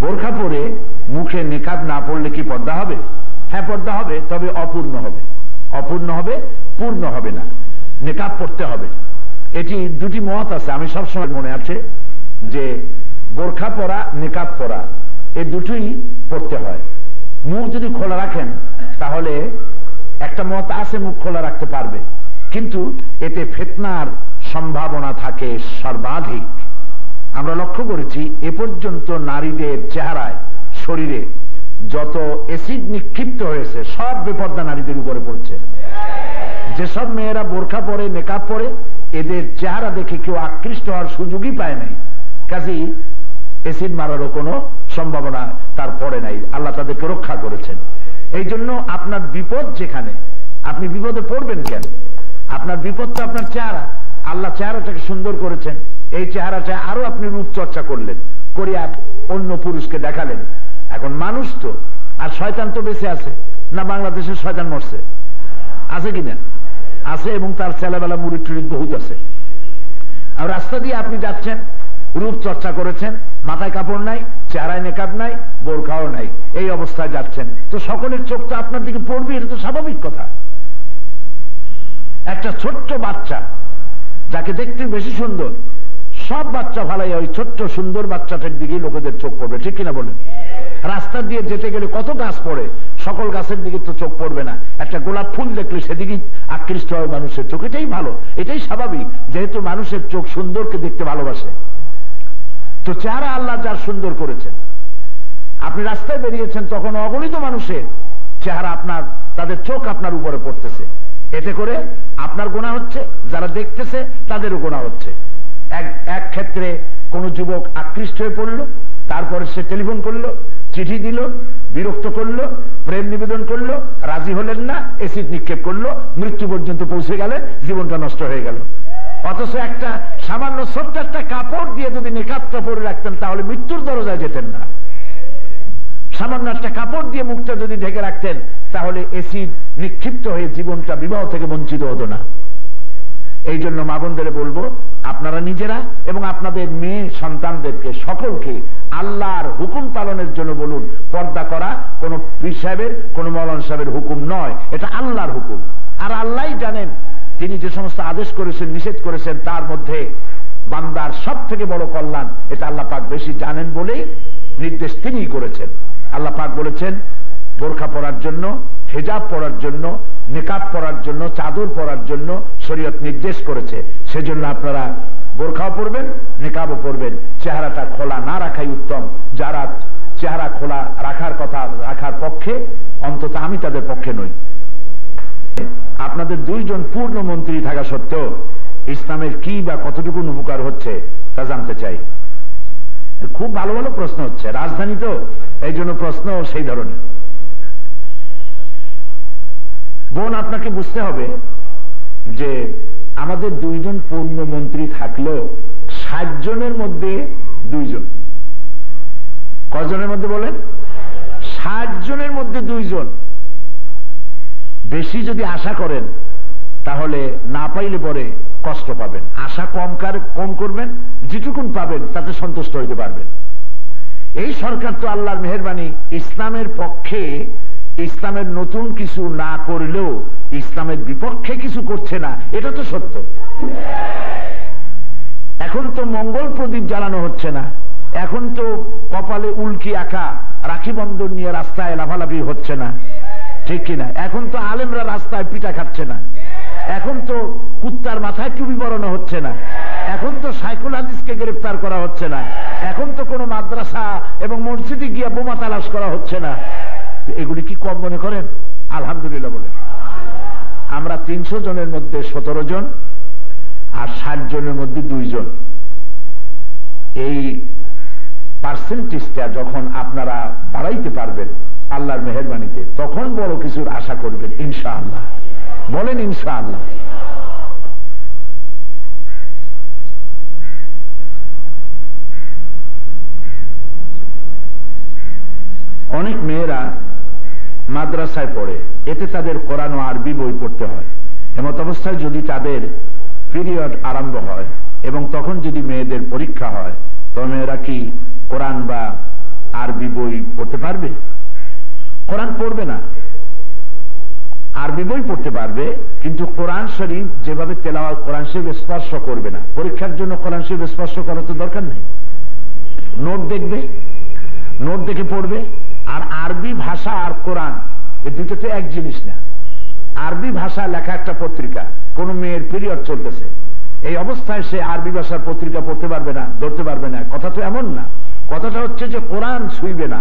বোরখা পরে মুখে নেকাব না পড়লে কি পর্দা হবে? হ্যাঁ, পর্দা হবে, তবে অপূর্ণ হবে। অপূর্ণ হবে, পূর্ণ হবে না। নেকাব পড়তে হবে। এটি দুটি মত আছে। আমি সবসময় মনে আছে যে বোরখা পরা, নেকাব পরা, এই দুটোই পড়তে হয়। মুখ যদি খোলা রাখেন তাহলে একটা মত আছে মুখ খোলা রাখতে পারবে, কিন্তু এতে ফিতনার সম্ভাবনা থাকে সর্বাধিক। আমরা লক্ষ্য করেছি এ পর্যন্ত নারীদের চেহারায়, শরীরে যত অ্যাসিড নিক্ষিপ্ত হয়েছে সব বেপর্দা নারীদের উপরে পড়ছে। যেসব মেয়েরা বোরখা পরে, নেকাব পরে, এদের চেহারা দেখে কেউ আকৃষ্ট হওয়ার সুযোগই পায় নাই। কাজেই অ্যাসিড মারারও কোনো সম্ভাবনা তার পড়ে নাই। আল্লাহ তাদেরকে রক্ষা করেছেন। এই জন্য আপনার বিপদ যেখানে, আপনি বিপদে পড়বেন কেন? আপনার বিপদ তো আপনার চেহারা। আল্লাহ চেহারাটাকে সুন্দর করেছেন, এই চেহারাটা আরো আপনি রূপচর্চা করলেন, করিয়া অন্য পুরুষকে দেখালেন। এখন মানুষ তো, আর শয়তান তো বেঁচে আছে না? বাংলাদেশের শয়তান মরছে? আছে কিনা? আছে, এবং তার ছেলেবেলা মুরিদ টুরিদ বহুত আছে। আর রাস্তা দিয়ে আপনি যাচ্ছেন, রূপ চর্চা করেছেন, মাথায় কাপড় নাই, চেহারায় নেকাব নাই, বোরখাও নাই, এই অবস্থায় যাচ্ছেন, তো সকলের চোখ তো আপনার দিকে পড়বে, এটা তো স্বাভাবিক কথা। একটা ছোট্ট বাচ্চা যাকে দেখতে বেশি সুন্দর, সব বাচ্চা ভালাই ওই ছোট্ট সুন্দর বাচ্চাটার দিকে লোকেদের চোখ পড়বে, ঠিক কিনা বলেন? রাস্তা দিয়ে যেতে গেলে কত গাছ পড়ে, সকল গাছের দিকে তো চোখ পড়বে না। একটা গোলাপ ফুল দেখলে সেদিকেই আকৃষ্ট হয় মানুষের চোখ। এটাই ভালো, এটাই স্বাভাবিক, যেহেতু মানুষের চোখ সুন্দরকে দেখতে ভালোবাসে। তো চেহারা আল্লাহ যার সুন্দর করেছেন, আপনি রাস্তায় বেরিয়েছেন, তখন অগণিত মানুষের চেহারা আপনার, তাদের চোখ আপনার উপরে পড়তেছে। এতে করে আপনার গুনাহ হচ্ছে, যারা দেখতেছে তাদেরও গুনাহ হচ্ছে। এক ক্ষেত্রে কোন যুবক আকৃষ্ট হয়ে পড়লো, তারপরে সে টেলিফোন করলো, চিঠি দিল, বিরক্ত করলো, প্রেম নিবেদন করলো, রাজি হলেন না, এসিড নিক্ষেপ করলো, মৃত্যু পর্যন্ত পৌঁছে গেলেন, জীবনটা নষ্ট হয়ে গেল। অথচ একটা সামান্য ছোট্ট একটা কাপড় দিয়ে যদি নেকাবটা পরে রাখতেন তাহলে মৃত্যুর দরজায় যেতেন না। সামান্য একটা কাপড় দিয়ে মুখটা যদি ঢেকে রাখতেন তাহলে এসিড নিক্ষিপ্ত হয়ে জীবনটা বিবাহ থেকে বঞ্চিত হতো না। এই জন্য মা বোনদের বলবো, আপনারা নিজেরা এবং আপনাদের মেয়ে সন্তানদেরকে সকলকে আল্লাহর হুকুম পালনের জন্য বলুন। পর্দা করা কোন পীর সাহেবের, কোন মৌলানা সাহেবের হুকুম নয়, এটা আল্লাহর হুকুম। আর আল্লাহই জানেন তিনি যে সমস্ত আদেশ করেছেন, নিষেধ করেছেন, তার মধ্যে বান্দার সব থেকে বড় কল্যাণ, এটা আল্লাহ পাক বেশি জানেন বলেই নির্দেশ তিনিই করেছেন। আল্লাহ পাক বলেছেন বোরখা পরার জন্য, হিজাব পরার জন্য, নেকাব পরার জন্য, চাদর পরার জন্য শরীয়ত নির্দেশ করেছে। সেজন্য আপনারা বোরখাও পরবেন, নেকাবও পরবেন। চেহারাটা খোলা না রাখাই উত্তম। যারা চেহারা খোলা রাখার কথা, রাখার পক্ষে, অন্তত আমি তাদের পক্ষে নই। আপনাদের দুইজন পূর্ণ মন্ত্রী থাকা সত্ত্বেও ইসলামের কি বা কতটুকু উপকার হচ্ছে তা জানতে চাই। খুব ভালো ভালো প্রশ্ন হচ্ছে, রাজধানী তো, এই জন্য প্রশ্ন সেই ধরনের। বোন, আপনাকে বুঝতে হবে যে আমাদের দুইজন পূর্ণ মন্ত্রী থাকলেও 60 জনের মধ্যে দুইজন। কজনের মধ্যে বলেন? 60 জনের মধ্যে দুইজন। বেশি যদি আশা করেন তাহলে না পাইলে পরে কষ্ট পাবেন। আশা কম করবেন, যেটুকুন পাবেন তাতে সন্তুষ্ট হইতে পারবেন। এই সরকার তো আল্লাহর মেহেরবানি ইসলামের পক্ষে, ইসলামের নতুন কিছু না করলেও ইসলামের বিপক্ষে কিছু করছে না, এটা তো সত্য। এখন তো মঙ্গল প্রদীপ জ্বালানো হচ্ছে না, এখন তো কপালে উল্কি আঁকা রাখি বন্ধন নিয়ে রাস্তায় লাফালাফি হচ্ছে না, ঠিক কিনা? এখন তো আলেমরা রাস্তায় পিটা খাচ্ছে না, এখন তো কুত্তার মাথায় টুপি পরানো হচ্ছে না, এখন তো সাইকুল হাদিসকে গ্রেফতার করা হচ্ছে না, এখন তো কোনো মাদ্রাসা এবং মসজিদে গিয়ে বোমা তালাশ করা হচ্ছে না। এগুলি কি কম মনে করেন? আলহামদুলিল্লাহ বলে। আমরা 300 জনের মধ্যে 17 জন আর 60 জনের মধ্যে 2 জন। এই পার্সেন্টেজটা যখন আপনারা বাড়াইতে পারবেন আল্লাহর মেহেরবানিতে, তখন বড় কিছুর আশা করবেন ইনশাআল্লাহ। বলেন ইনশাআল্লাহ। অনেক মেয়েরা মাদ্রাসায় পড়ে, এতে তাদের কোরআন ও আরবি বই পড়তে হয়। এমত অবস্থায় যদি তাদের পিরিয়ড আরম্ভ হয় এবং তখন যদি মেয়েদের পরীক্ষা হয়, তো মেয়েরা কি কোরআন বা আরবি বই পড়তে পারবে? কোরআন পড়বে না, আরবি বই পড়তে পারবে, কিন্তু কোরআন শরীফ যেভাবে তেলাওয়াত, কোরআন শরীফ স্পর্শ করবে না। পরীক্ষার জন্য কোরআন শরীফ স্পর্শ করার তো দরকার নেই, নোট দেখবে, নোট দেখে পড়বে। আর আরবি ভাষা আর কোরআন এই দুটো তো এক জিনিস না। আরবি ভাষা লেখা একটা পত্রিকা, কোন মেয়ের পিরিয়ড চলতেছে, এই অবস্থায় সে আরবি ভাষার পত্রিকা পড়তে পারবে না, ধরতে পারবে না। কথা তো এমন না, কথাটা হচ্ছে যে কোরআন ছুঁইবে না,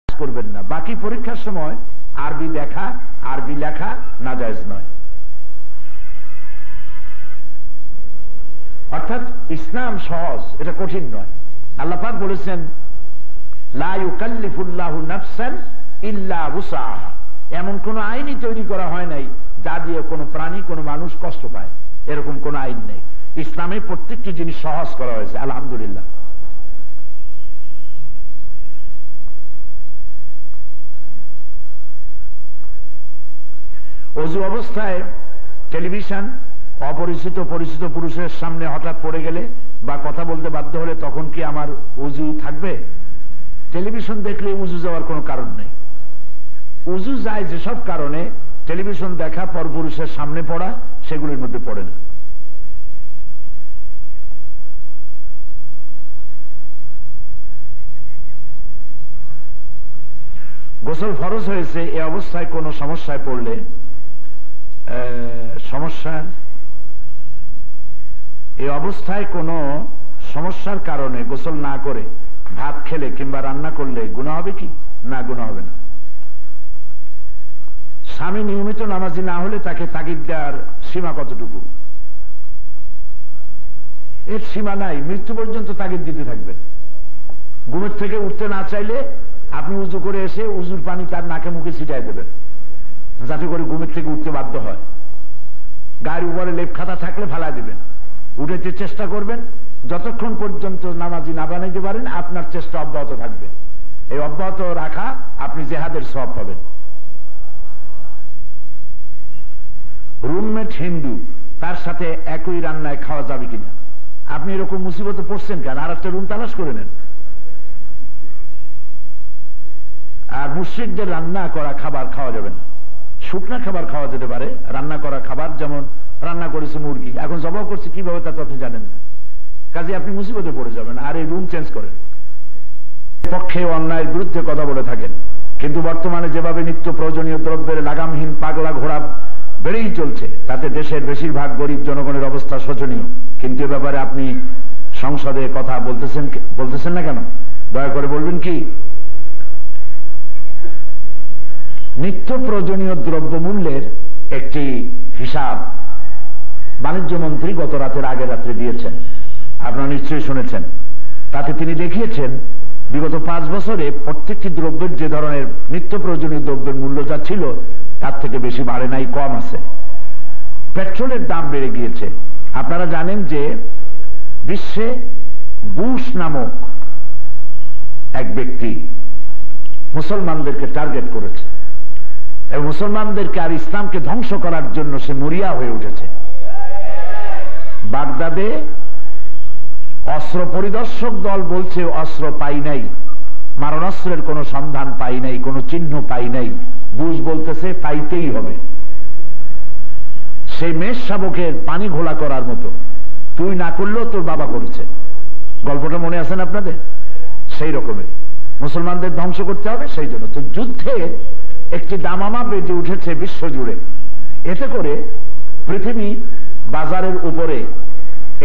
করবেন না। বাকি পরীক্ষার সময় আরবি দেখা, আরবি লেখা নাজায়েজ নয়। অর্থাৎ ইসলাম সহজ, এটা কঠিন নয়। আল্লাহ পাক বলেছেন লা ইউকাল্লিফুল্লাহু নাফসান ইল্লা উসআহা, এমন কোন আইনই তৈরি করা হয় নাই যা দিয়ে কোনো প্রাণী, কোনো মানুষ কষ্ট পায়, এরকম কোন আইন নেই। ইসলামে প্রত্যেকটি জিনিস সহজ করা হয়েছে, আলহামদুলিল্লাহ। অজু অবস্থায় টেলিভিশন অপরিচিত পরিচিত পুরুষের সামনে হঠাৎ পড়ে গেলে বা কথা বলতে বাধ্য হলে তখন কি আমার উজু থাকবে? টেলিভিশন দেখলে উজু যাওয়ার কোনো কারণ নেই। উজু যায় যেসব কারণে, টেলিভিশন দেখা, পরপুরুষের সামনে পড়া, সেগুলির মধ্যে পড়ে না। গোসল ফরজ হয়েছে, এ অবস্থায় কোনো সমস্যায় পড়লে এই অবস্থায় কোনো সমস্যার কারণে গোসল না করে ভাত খেলে কিংবা রান্না করলে গুনাহ হবে কি? না, গুনাহ হবে না। স্বামী নিয়মিত নামাজি না হলে তাকে তাগিদ দেওয়ার সীমা কতটুকু? এর সীমা নাই, মৃত্যু পর্যন্ত তাগিদ দিতে থাকবে। ঘুমের থেকে উঠতে না চাইলে আপনি উজু করে এসে উজুর পানি তার নাকে মুখে ছিটাই দেবেন, যাতে করে ঘুমের থেকে উঠতে বাধ্য হয়। গায়ের উপরে লেপ খাতা থাকলে ফালা দিবেন, উঠেতে চেষ্টা করবেন। যতক্ষণ পর্যন্ত নামাজি না বানাইতে পারেন আপনার চেষ্টা অব্যাহত থাকবে। এই অব্যাহত রাখা আপনি জিহাদের সওয়াব পাবেন। রুমমেট হিন্দু, তার সাথে একই রান্নায় খাওয়া যাবে কিনা? আপনি এরকম মুসিবতে পড়ছেন কেন? আর একটা রুম তালাশ করে নেন। আর মুশরিকদের রান্না করা খাবার খাওয়া যাবে না। শুকনা খাবার খাওয়া যেতে পারে, রান্না করা খাবার, যেমন রান্না করেছে মুরগি, এখন জবাব করছে কিভাবে তা তো আপনি জানেন না, কাজে আপনি মুসিবতে পড়ে যাবেন। আর এই রুম চেঞ্জ করেন। পক্ষে অন্যায়ের বিরুদ্ধে কথা বলে থাকেন, কিন্তু বর্তমানে যেভাবে নিত্য প্রয়োজনীয় দ্রব্যের লাগামহীন পাগলা ঘোড়া বেড়েই চলছে, তাতে দেশের বেশিরভাগ গরিব জনগণের অবস্থা শোচনীয়। কিন্তু এ ব্যাপারে আপনি সংসদে কথা বলতেছেন না কেন? দয়া করে বলবেন কি? নিত্য প্রয়োজনীয় দ্রব্য মূল্যের একটি হিসাব বাণিজ্য মন্ত্রী গত রাতের আগের রাত্রে দিয়েছেন, আপনারা নিশ্চয়ই শুনেছেন। তাতে তিনি দেখিয়েছেন বিগত 5 বছরে প্রত্যেকটি দ্রব্যের যে ধরনের নিত্য প্রয়োজনীয় দ্রব্যের মূল্য যা ছিল তার থেকে বেশি বাড়ে নাই, কম আছে। পেট্রোলের দাম বেড়ে গিয়েছে। আপনারা জানেন যে বিশ্বে বুশ নামক এক ব্যক্তি মুসলমানদেরকে টার্গেট করেছে এবং মুসলমানদেরকে আর ইসলামকে ধ্বংস করার জন্য সে মরিয়া হয়ে উঠেছে। বাগদাদে অস্ত্র পরিদর্শক দল বলছে অস্ত্র পাই নাই, মারণাস্ত্রের কোনো সন্ধান পাই নাই, কোনো চিহ্ন পাই নাই। বুশ বলতেছে পাইতেই হবে। সেই মেষ শাবকের পানি ঘোলা করার মতো, তুই না করলেও তোর বাবা করেছে। গল্পটা মনে আছেন আপনাদের? সেই রকমের মুসলমানদের ধ্বংস করতে হবে। সেই জন্য তো যুদ্ধে একটি দামামা বেজে উঠেছে বিশ্ব জুড়ে। এতে করে পৃথিবী বাজারের উপরে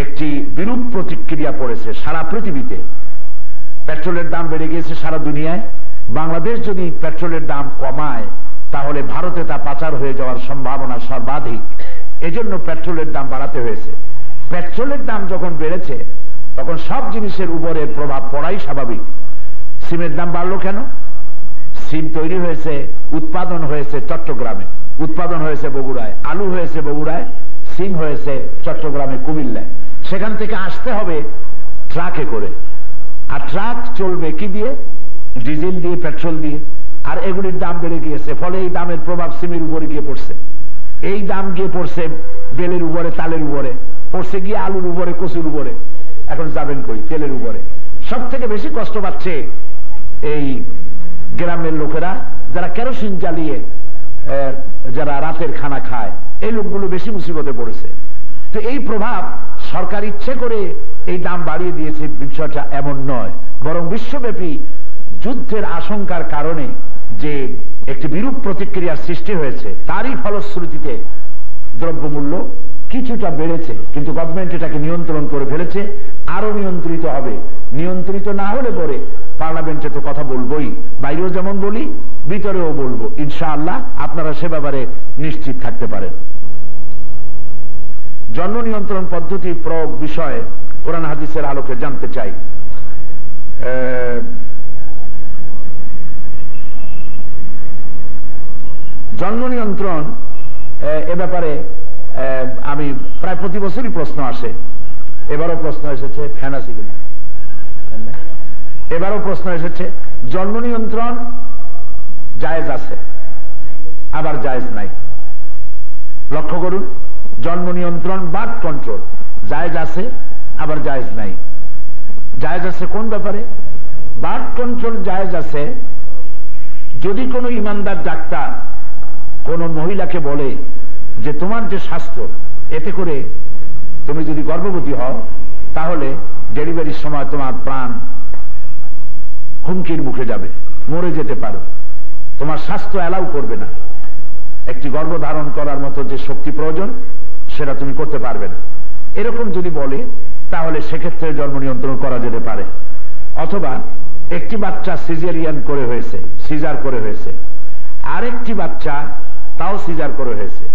একটি বিরূপ প্রতিক্রিয়া পড়েছে সারা পৃথিবীতে। পেট্রোলের দাম বেড়ে গিয়েছে সারা দুনিয়ায়। বাংলাদেশ যদি পেট্রোলের দাম কমায় তাহলে ভারতে তা পাচার হয়ে যাওয়ার সম্ভাবনা সর্বাধিক। এজন্য পেট্রোলের দাম বাড়াতে হয়েছে। পেট্রোলের দাম যখন বেড়েছে তখন সব জিনিসের উপরে প্রভাব পড়াই স্বাভাবিক। সিমের দাম বাড়লো কেন? সিম তৈরি হয়েছে, উৎপাদন হয়েছে চট্টগ্রামে, উৎপাদন হয়েছে বগুড়ায়, আলু হয়েছে বগুড়ায়, সিম হয়েছে চট্টগ্রামে, কুমিল্লায়। সেখান থেকে আসতে হবে ট্রাকে করে। আর ট্রাক চলবে কি দিয়ে? ডিজেল দিয়ে, পেট্রোল দিয়ে। আর এগুলির দাম বেড়ে গিয়েছে, ফলে এই দামের প্রভাব সিমের উপরে গিয়ে পড়ছে। এই দাম গিয়ে পড়ছে বেলের উপরে, তালের উপরে, পড়ছে গিয়ে আলুর উপরে, কচুর উপরে। এখন যাবেন কই? তেলের উপরে। সব থেকে বেশি কষ্ট পাচ্ছে এই গ্রামের লোকেরা, যারা কেরোসিন জ্বালিয়ে যারা রাতের খানা খায়, এই লোকগুলো বেশি মুসিবতে পড়েছে। তো এই প্রভাব সরকার ইচ্ছে করে এই দাম বাড়িয়ে দিয়েছে, বিষয়টা এমন নয়, বরং বিশ্বব্যাপী যুদ্ধের আশঙ্কার কারণে যে একটি বিরূপ প্রতিক্রিয়ার সৃষ্টি হয়েছে, তারই ফলশ্রুতিতে দ্রব্যমূল্য কিছুটা বেড়েছে। কিন্তু গভর্নমেন্ট এটাকে নিয়ন্ত্রণ করে ফেলেছে, আরো নিয়ন্ত্রিত হবে। নিয়ন্ত্রিত না হলে পরে পার্লামেন্টে তো কথা বলবোই, বাইরেও যেমন বলি ভিতরেও বলবো ইনশাআল্লাহ, আপনারা সে ব্যাপারে নিশ্চিত থাকতে পারেন। জন্ম নিয়ন্ত্রণ পদ্ধতি প্রয়োগ বিষয়ে কোরআন হাদিসের আলোকে জানতে চাই। জন্ম নিয়ন্ত্রণ এ ব্যাপারে আমি প্রায় প্রতি বছরই প্রশ্ন আসে, এবারও প্রশ্ন এসেছে ফ্যান আছে কিনা, এবারও প্রশ্ন এসেছে। জন্ম নিয়ন্ত্রণ জায়েজ আছে, আবার জায়েজ নাই। লক্ষ্য করুন, জন্ম নিয়ন্ত্রণ বার্থ কন্ট্রোল জায়েজ আছে, আবার জায়েজ নাই। জায়েজ আছে কোন ব্যাপারে? বার্থ কন্ট্রোল জায়েজ আছে যদি কোনো ইমানদার ডাক্তার কোন মহিলাকে বলে যে তোমার যে স্বাস্থ্য, এতে করে তুমি যদি গর্ভবতী হও তাহলে ডেলিভারির সময় তোমার প্রাণ হুমকির মুখে যাবে, মরে যেতে পারো, তোমার স্বাস্থ্য অ্যালাউ করবে না, একটি গর্ভধারণ করার মতো যে শক্তি প্রয়োজন সেটা তুমি করতে পারবে না, এরকম যদি বলে তাহলে সেক্ষেত্রে জন্ম নিয়ন্ত্রণ করা যেতে পারে। অথবা একটি বাচ্চা সিজারিয়ান করে হয়েছে, সিজার করে হয়েছে, আরেকটি বাচ্চা তাও সিজার করে হয়েছে,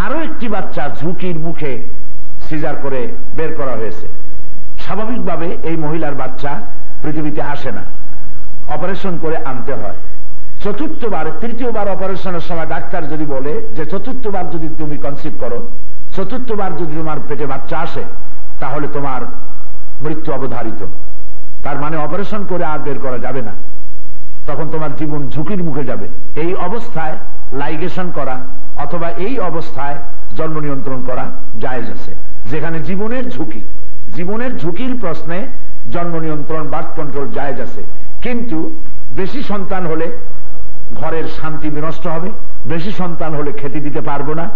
আরো একটি বাচ্চা ঝুঁকির মুখে সিজার করে বের করা হয়েছে। স্বাভাবিকভাবে এই মহিলার বাচ্চা পৃথিবীতে আসে না, অপারেশন করে আনতে হয়। চতুর্থবার, তৃতীয়বার অপারেশনের সময় ডাক্তার যদি বলে যে চতুর্থবার যদি তুমি কনসিভ করো, চতুর্থবার যদি তোমার পেটে বাচ্চা আসে তাহলে তোমার মৃত্যু অবধারিত, তার মানে অপারেশন করে আর বের করা যাবে না, তখন তোমার জীবন ঝুঁকির মুখে যাবে। এই অবস্থায় লাইগেশন করা অথবা এই অবস্থায় জন্ম নিয়ন্ত্রণ করা জায়েজ আছে, যেখানে জীবনের ঝুঁকি, জীবনের ঝুঁকির প্রশ্নে জন্ম নিয়ন্ত্রণ বার্থ কন্ট্রোল জায়েজ আছে। কিন্তু বেশি সন্তান হলে ঘরের শান্তি বিনষ্ট হবে, বেশি সন্তান হলে খেতে দিতে পারবো না,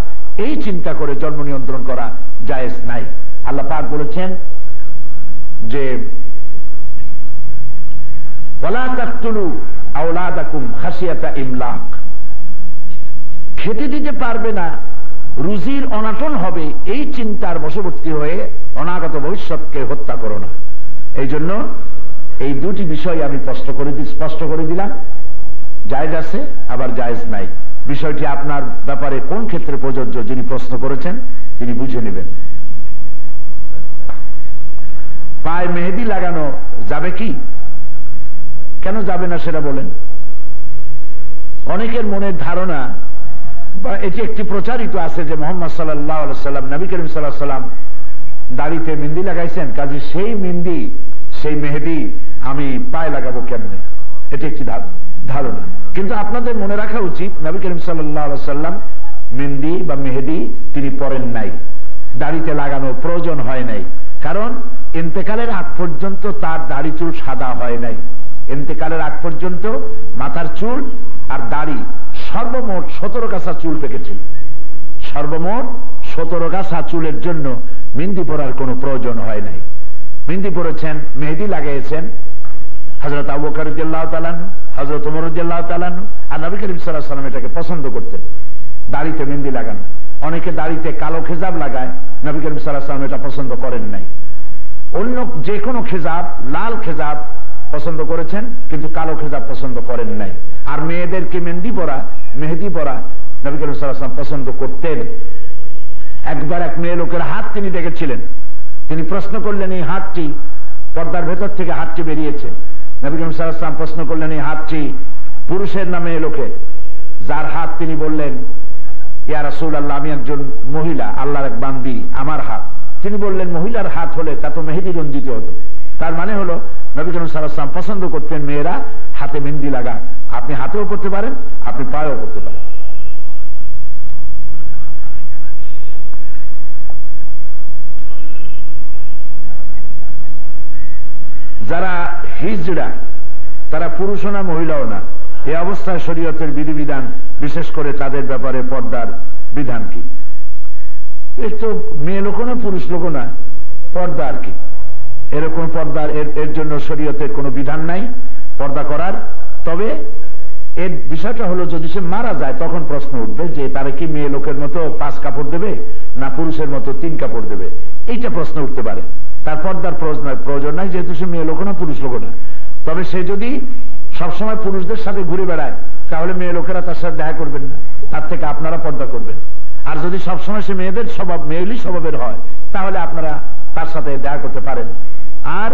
এই চিন্তা করে জন্ম নিয়ন্ত্রণ করা জায়েজ নাই। আল্লাহ পাক বলেছেন যে ওয়ালা তাকতুলু আওলাদাকুম খাশিয়াতা ইমলাক, খেতে দিতে পারবে না, রুজির অনাটন হবে, এই চিন্তার বশবর্তী হয়ে অনাগত ভবিষ্যৎকে হত্যা করো না। এই জন্য এই দুটি বিষয় আমি স্পষ্ট করে দিলাম, জায়েজ আছে আবার জায়েজ নাই। বিষয়টি আপনার ব্যাপারে কোন ক্ষেত্রে প্রযোজ্য যিনি প্রশ্ন করেছেন তিনি বুঝে নেবেন। পায়ে মেহেদি লাগানো যাবে কি, কেন যাবে না সেটা বলেন। অনেকের মনের ধারণা বা এটি একটি প্রচারিত আছে যে মুহাম্মদ সাল্লাল্লাহু আলাইহি সাল্লাম, নবী করিম সাল্লাল্লাহু আলাইহি সাল্লাম দাড়িতে মেহেদি লাগাইছেন, কাজে সেই মেহেদি, সেই মেহেদি আমি পায়ে লাগাবো কেমনে, এটি একটি ধারণা। কিন্তু আপনাদের মনে রাখা উচিত নবী করিম সাল্লাল্লাহু আলাইহি সাল্লাম মেহেদি বা মেহেদি তিনি পরেন নাই, দাড়িতে লাগানো প্রয়োজন হয় নাই, কারণ ইন্তেকালের আগ পর্যন্ত তার দাড়ি চুল সাদা হয় নাই। ইন্তেকালের আগ পর্যন্ত মাথার চুল আর দাড়ি সর্বমোট 17 গাছা চুল পেকেছিল। সর্বমোট 17 গাছা চুলের জন্য মেহেদি পরার কোনো প্রয়োজন হয় নাই। মেহেদি পরেছেন, মেহেদি লাগিয়েছেন হযরত আবু বকর রাদিয়াল্লাহু তাআলা আনহু, হযরত ওমর রাদিয়াল্লাহু তাআলা আনহু, আর নবী করিম সাল্লাল্লাহু আলাইহি ওয়াসাল্লাম এটাকে পছন্দ করতেন, দাড়িতে মেহেদি লাগানো। অনেকে দাড়িতে কালো খেজাব লাগায়, নবী করিম সাল্লাল্লাহু আলাইহি ওয়াসাল্লাম এটা পছন্দ করেন নাই। অন্য যে কোনো খেজাব, লাল খেজাব পছন্দ করেছেন কিন্তু কালো খেজাব পছন্দ করেন নাই। আর মেয়েদেরকে মেহেদি পরা, নবী করিম সাল্লাল্লাহু আলাইহি ওয়াসাল্লাম পছন্দ করতেন। একবার এক মেয়ে লোকের হাত তিনি দেখেছিলেন, তিনি প্রশ্ন করলেন এই হাতটি, পর্দার ভেতর থেকে হাতটি বেরিয়েছে। নবী করিম সাল্লাল্লাহু আলাইহি ওয়াসাল্লাম প্রশ্ন করলেন এই হাতটি পুরুষের না মেয়ে লোকের? যার হাত তিনি বললেন ইয়া রাসূলুল্লাহ, আমি একজন মহিলা, আল্লাহর এক বান্দি, আমার হাত। তিনি বললেন মহিলার হাত হলে তা তো মেহেদি রঞ্জিত হতো। তার মানে হলো নবী করিম সাল্লাল্লাহু আলাইহি ওয়াসাল্লাম পছন্দ করতেন মেয়েরা হাতে মেহেদি লাগা। আপনি হাতেও করতে পারেন, আপনি পায়েও করতে পারেন। যারা হিজড়া তারা পুরুষও না মহিলাও না, এই অবস্থায় শরীয়তের বিধিবিধান বিশেষ করে তাদের ব্যাপারে পর্দার বিধান কি? এই তো মেয়ে লোকও না পুরুষ লোকও না, পর্দা আর কি। এরকম পর্দার এর জন্য শরীয়তের কোনো বিধান নাই পর্দা করার। তবে এর বিষয়টা হলো যদি সে মারা যায় তখন প্রশ্ন উঠবে যে তারা কি মেয়ে লোকের মতো 5 কাপড় দেবে না পুরুষের মতো 3 কাপড় দেবে, এইটা প্রশ্ন উঠতে পারে। তার পর্দার প্রয়োজন নাই যেহেতু সে মেয়ে লোক না পুরুষ লোক না। তবে সে যদি সবসময় পুরুষদের সাথে ঘুরে বেড়ায় তাহলে মেয়ে লোকেরা তার সাথে দেখা করবেন না, তার থেকে আপনারা পর্দা করবেন। আর যদি সবসময় সে মেয়েদের স্বভাব মেয়েলি স্বভাবের হয় তাহলে আপনারা তার সাথে দেখা করতে পারেন। আর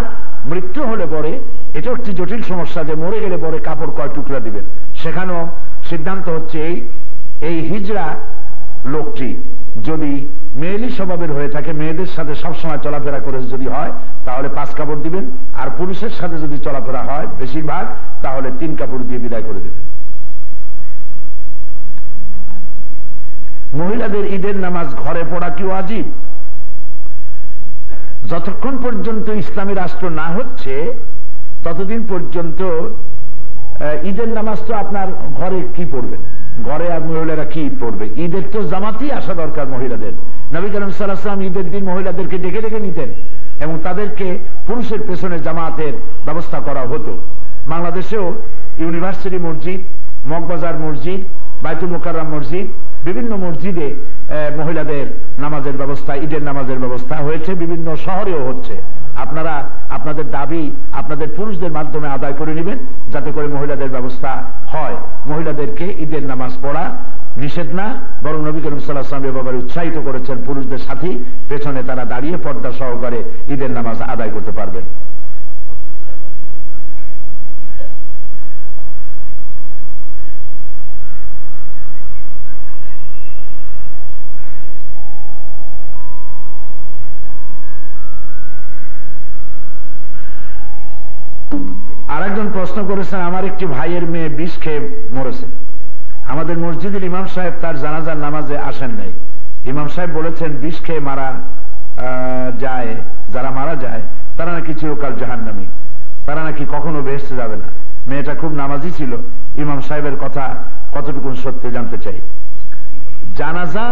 মৃত্যু হলে পরে এটা একটি জটিল সমস্যা যে মরে গেলে পরে কাপড় কয় টুকরা দিবেন। সেখানেও সিদ্ধান্ত হচ্ছে এই হিজড়া লোকটি যদি মেয়েলি স্বভাবের হয়ে থাকে, মেয়েদের সাথে সবসময় চলাফেরা করে যদি হয় তাহলে 5 কাপড় দিবেন, আর পুরুষের সাথে যদি চলাফেরা হয় বেশিরভাগ তাহলে 3 কাপড় দিয়ে বিদায় করে দেবেন। মহিলাদের ঈদের নামাজ ঘরে পড়া কি ওয়াজিব? যতক্ষণ পর্যন্ত ইসলামী রাষ্ট্র না হচ্ছে ততদিন পর্যন্ত ঈদের নামাজ তো আপনার ঘরে কি পড়বেন, ঘরে আর মহিলারা কি পড়বে? ঈদের তো জামাতই আসা দরকার মহিলাদের। নবী করিম সাল্লাল্লাহু আলাইহি ওয়াসাল্লাম ঈদের দিন মহিলাদেরকে ডেকে ডেকে নিতেন এবং তাদেরকে পুরুষের পেছনে জামাতের ব্যবস্থা করা হতো। বাংলাদেশেও ইউনিভার্সিটি মসজিদ, মগবাজার মসজিদ, বাইতুল মুকাররম মসজিদ, বিভিন্ন মসজিদে মহিলাদের নামাজের ব্যবস্থা, ঈদের নামাজের ব্যবস্থা হয়েছে, বিভিন্ন শহরেও হচ্ছে। আপনারা আপনাদের দাবি আপনাদের পুরুষদের মাধ্যমে আদায় করে নেবেন যাতে করে মহিলাদের ব্যবস্থা হয়। মহিলাদেরকে ঈদের নামাজ পড়া নিষেধ না, বরং নবী করিম সাল্লাল্লাহু আলাইহি ওয়াসাল্লাম এ ব্যাপারে উৎসাহিত করেছেন পুরুষদের সাথে পেছনে তারা দাঁড়িয়ে পর্দা সহকারে ঈদের নামাজ আদায় করতে পারবেন। আরেকজন প্রশ্ন করেছেন, আমার একটি ভাইয়ের মেয়ে বিষ খেয়ে মরেছে, আমাদের মসজিদের ইমাম সাহেব তার জানাজার নামাজে আসেন নাই। ইমাম সাহেব বলেছেন বিষ খেয়ে মারা যায়, যারা মারা যায় তারা নাকি চিরকাল জাহান্নামী, তারা নাকি কখনো বেহেশতে যাবে না। মেয়েটা খুব নামাজি ছিল, ইমাম সাহেবের কথা কতটুকু সত্যি জানতে চাই। জানাজা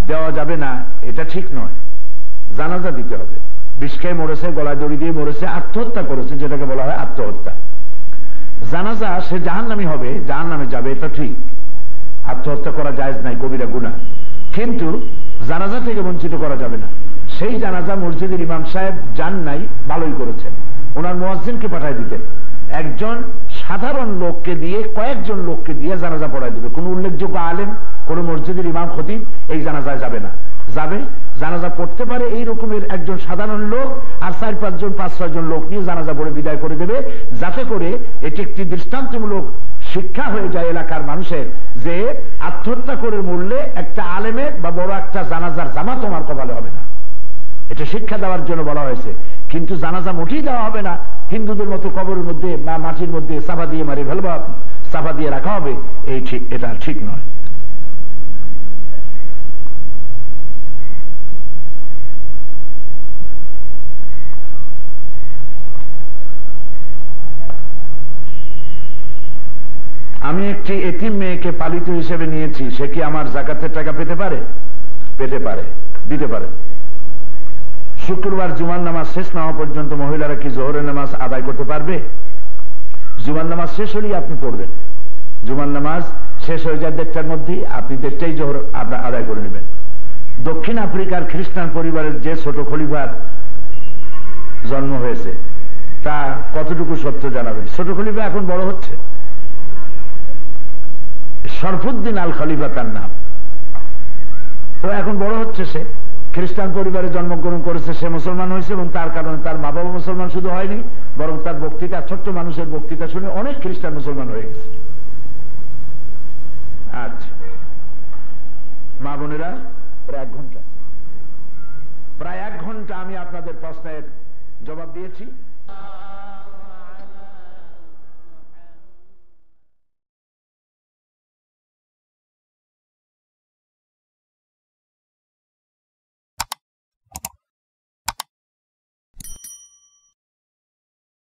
দেওয়া যাবে না এটা ঠিক নয়, জানাজা দিতে হবে। বিষ খেয়ে মরেছে, গলায় দড়ি দিয়ে মরেছে, আত্মহত্যা করেছে, যেটাকে বলা হয় আত্মহত্যা। জানাজা সে জাহান্নামী হবে, জাহান্নামে যাবে, এটা ঠিক। আত্মহত্যা করা জায়েজ নাই, কবিরা গুনাহ, কিন্তু জানাজা থেকে বঞ্চিত করা যাবে না। সেই জানাজা মসজিদের ইমাম সাহেব যান নাই, ভালোই করেছেন, ওনার মুয়াজ্জিনকে পাঠিয়ে দিতেন। একজন সাধারণ লোককে দিয়ে, কয়েকজন লোককে দিয়ে জানাজা পড়ায় দিবে। কোন উল্লেখযোগ্য আলেম, কোন মসজিদের ইমাম খতিব এই জানাজায় যাবে না। যাবে জানাজা পড়তে পারে এই রকমের একজন সাধারণ লোক, আর 4-5 জন 5-6 জন লোক নিয়ে জানাজা পড়ে বিদায় করে দেবে, যাতে করে এটি একটি দৃষ্টান্তমূলক শিক্ষা হয়ে যায় এলাকার মানুষের যে আত্মহত্যা করে মরলে একটা আলেমের বা বড় একটা জানাজার জামাত তোমার কপালে হবে না। এটা শিক্ষা দেওয়ার জন্য বলা হয়েছে। কিন্তু জানাজা মোটেই দেওয়া হবে না, হিন্দুদের মতো কবরের মধ্যে বা মাটির মধ্যে চাপা দিয়ে মারি ফেলবা, চাপা দিয়ে রাখা হবে, এই ঠিক, এটা ঠিক নয়। আমি একটি এতিম মেয়েকে পালিত হিসেবে নিয়েছি, সে কি আমার যাকাতের টাকা পেতে পারে? পেতে পারে, দিতে পারে। শুক্রবার জুমার নামাজ শেষ না হওয়া পর্যন্ত মহিলারা কি জোহরের নামাজ আদায় করতে পারবে? জুমার নামাজ শেষ হলেই আপনি পড়বেন। জুমার নামাজ শেষ হয়ে যায় 1:30টার মধ্যে, আপনি 1:30টাই জোহর আদায় করে নেবেন। দক্ষিণ আফ্রিকার খ্রিস্টান পরিবারের যে ছোট খলিফার জন্ম হয়েছে তা কতটুকু সত্য জানাবেন? ছোট খলিফা এখন বড় হচ্ছে, শরফুদ্দিন আল খলিফা তার নাম, তো এখন বড় হচ্ছে। সে খ্রিস্টান পরিবারে জন্মগ্রহণ করেছে, সে মুসলমান হয়েছে এবং তার কারণে তার মা বাবা মুসলমান শুধু হয়নি, বরং তার বক্তৃতা, ছোট্ট মানুষের বক্তৃতা শুনে অনেক খ্রিস্টান মুসলমান হয়ে গেছে। আচ্ছা মা বোনেরা, প্রায় 1 ঘন্টা আমি আপনাদের প্রশ্নের জবাব দিয়েছি।